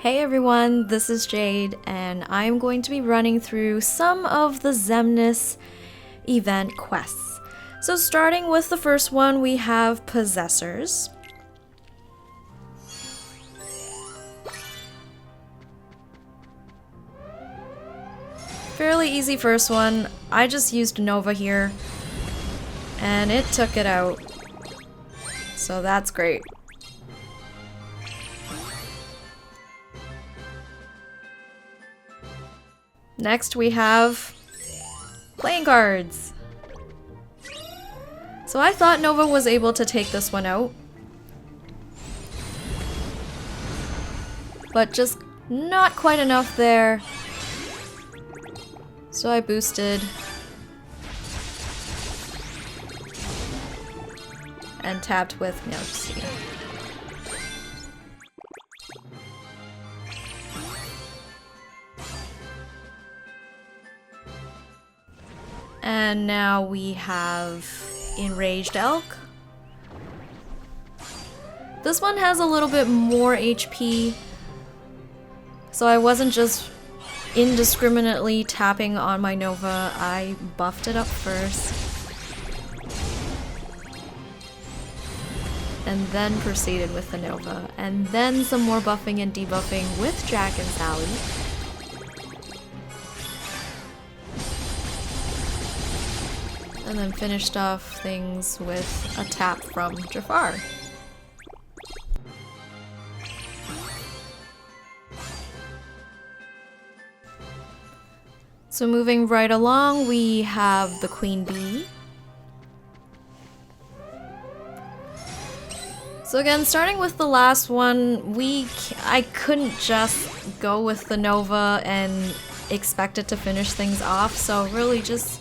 Hey everyone, this is Jade, and I'm going to be running through some of the Xemnas event quests. So starting with the first one, we have Possessors. Fairly easy first one. I just used Nova here, and it took it out. So that's great. Next we have playing cards. So I thought Nova was able to take this one out, but just not quite enough there. So I boosted and tapped with Majesty. And now we have Enraged Elk. This one has a little bit more HP, so I wasn't just indiscriminately tapping on my Nova. I buffed it up first, and then proceeded with the Nova, and then some more buffing and debuffing with Jack and Sally. And then finished off things with a tap from Jafar. So moving right along, we have the Queen Bee. So again, starting with the last one, I couldn't just go with the Nova and expect it to finish things off, so really just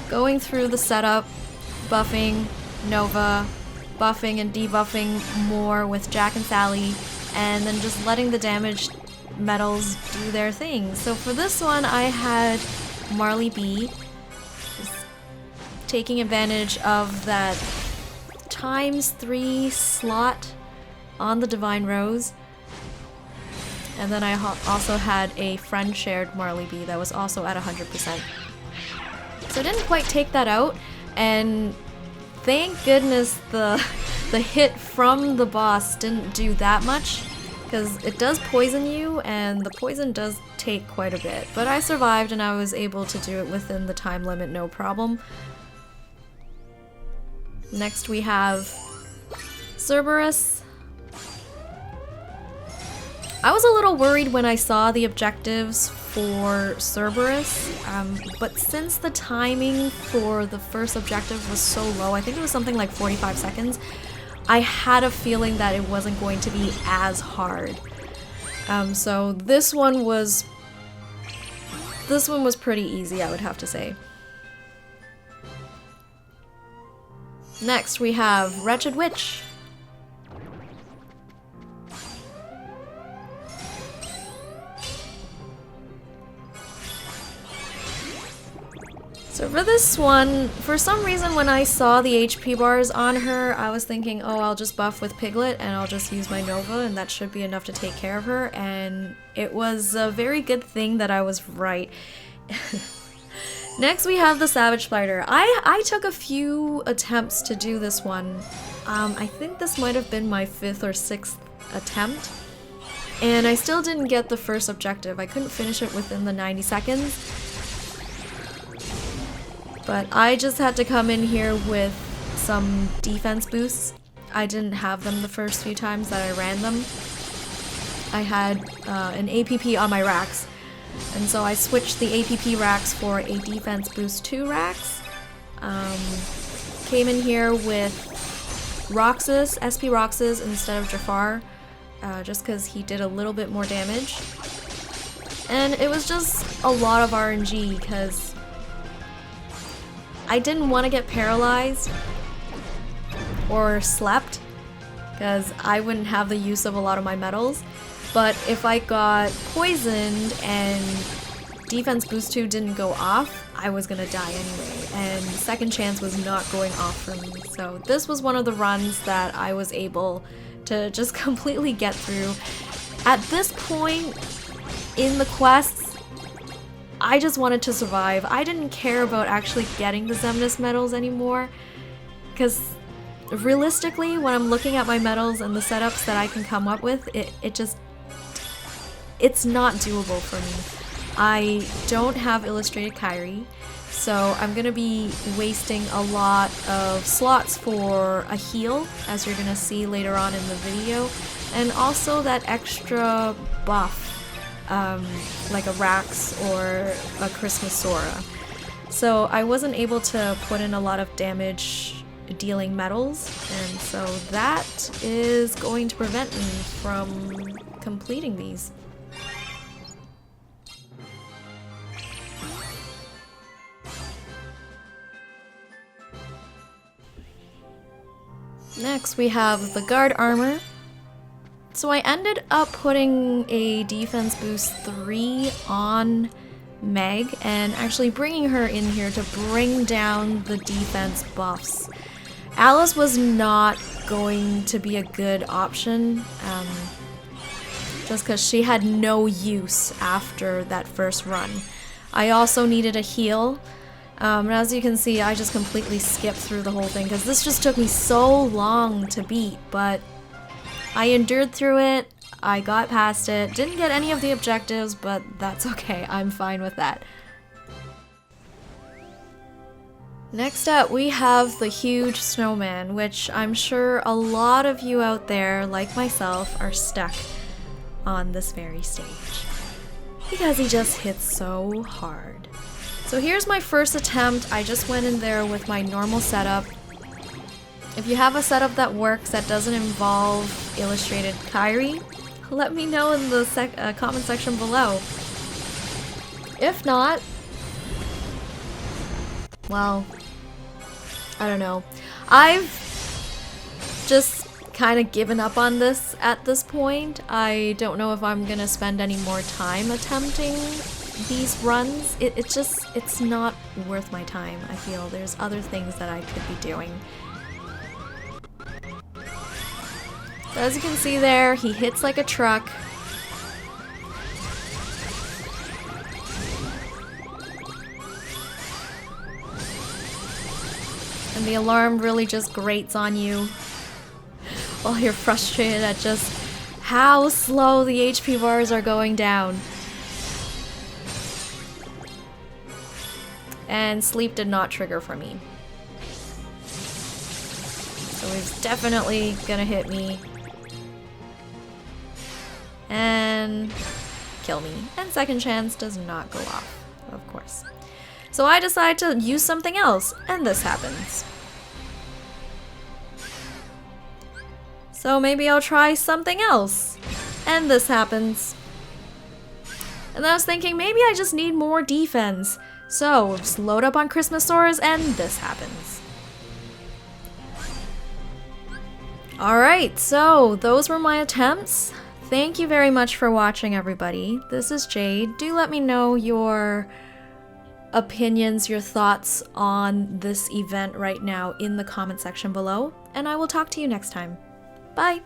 going through the setup, buffing, Nova, buffing and debuffing more with Jack and Sally, and then just letting the damaged metals do their thing. So for this one, I had Marley B, just taking advantage of that ×3 slot on the Divine Rose. And then I also had a friend shared Marley B that was also at 100%. So I didn't quite take that out, and thank goodness the hit from the boss didn't do that much, because it does poison you, and the poison does take quite a bit. But I survived, and I was able to do it within the time limit, no problem. Next we have Cerberus. I was a little worried when I saw the objectives for Cerberus, but since the timing for the first objective was so low, I think it was something like 45 seconds, I had a feeling that it wasn't going to be as hard. So this one was pretty easy, I would have to say. Next we have Wretched Witch. So for this one, for some reason when I saw the HP bars on her, I was thinking, oh, I'll just buff with Piglet and I'll just use my Nova and that should be enough to take care of her, and it was a very good thing that I was right. Next we have the Savage Spider. I took a few attempts to do this one. I think this might have been my 5th or 6th attempt, and I still didn't get the first objective. I couldn't finish it within the 90 seconds. But I just had to come in here with some defense boosts. I didn't have them the first few times that I ran them. I had an APP on my racks, and so I switched the APP racks for a defense boost 2 racks. Came in here with Roxas, SP Roxas instead of Jafar, just because he did a little bit more damage. And it was just a lot of RNG, because I didn't want to get paralyzed or slept, because I wouldn't have the use of a lot of my metals. But if I got poisoned and defense boost 2 didn't go off, I was gonna die anyway, and second chance was not going off for me. So this was one of the runs that I was able to just completely get through. At this point in the quests, I just wanted to survive. I didn't care about actually getting the Xemnas medals anymore, because realistically, when I'm looking at my medals and the setups that I can come up with, it's not doable for me. I don't have illustrated Kairi, so I'm gonna be wasting a lot of slots for a heal, as you're gonna see later on in the video, and also that extra buff, like a Rax or a Christmas Sora. So I wasn't able to put in a lot of damage dealing medals, and so that is going to prevent me from completing these. Next we have the guard armor. So I ended up putting a defense boost 3 on Meg and actually bringing her in here to bring down the defense buffs. Alice was not going to be a good option, just because she had no use after that first run. I also needed a heal. And as you can see, I just completely skipped through the whole thing because this just took me so long to beat, but I endured through it, I got past it, didn't get any of the objectives, but that's okay, I'm fine with that. Next up, we have the huge snowman, which I'm sure a lot of you out there, like myself, are stuck on this very stage, because he just hits so hard. So here's my first attempt. I just went in there with my normal setup. If you have a setup that works that doesn't involve illustrated Kairi, let me know in the comment section below. If not, well, I don't know. I've just kind of given up on this at this point. I don't know if I'm gonna spend any more time attempting these runs. It's not worth my time, I feel. There's other things that I could be doing. So as you can see there, he hits like a truck. And the alarm really just grates on you while you're frustrated at just how slow the HP bars are going down. And sleep did not trigger for me. So he's definitely gonna hit me and kill me. And second chance does not go off, of course. So I decide to use something else, and this happens. So maybe I'll try something else, and this happens. And then I was thinking maybe I just need more defense. So just load up on Christmas Soras, and this happens. Alright, so those were my attempts. Thank you very much for watching, everybody. This is Jade. Do let me know your opinions, your thoughts on this event right now in the comment section below, and I will talk to you next time. Bye!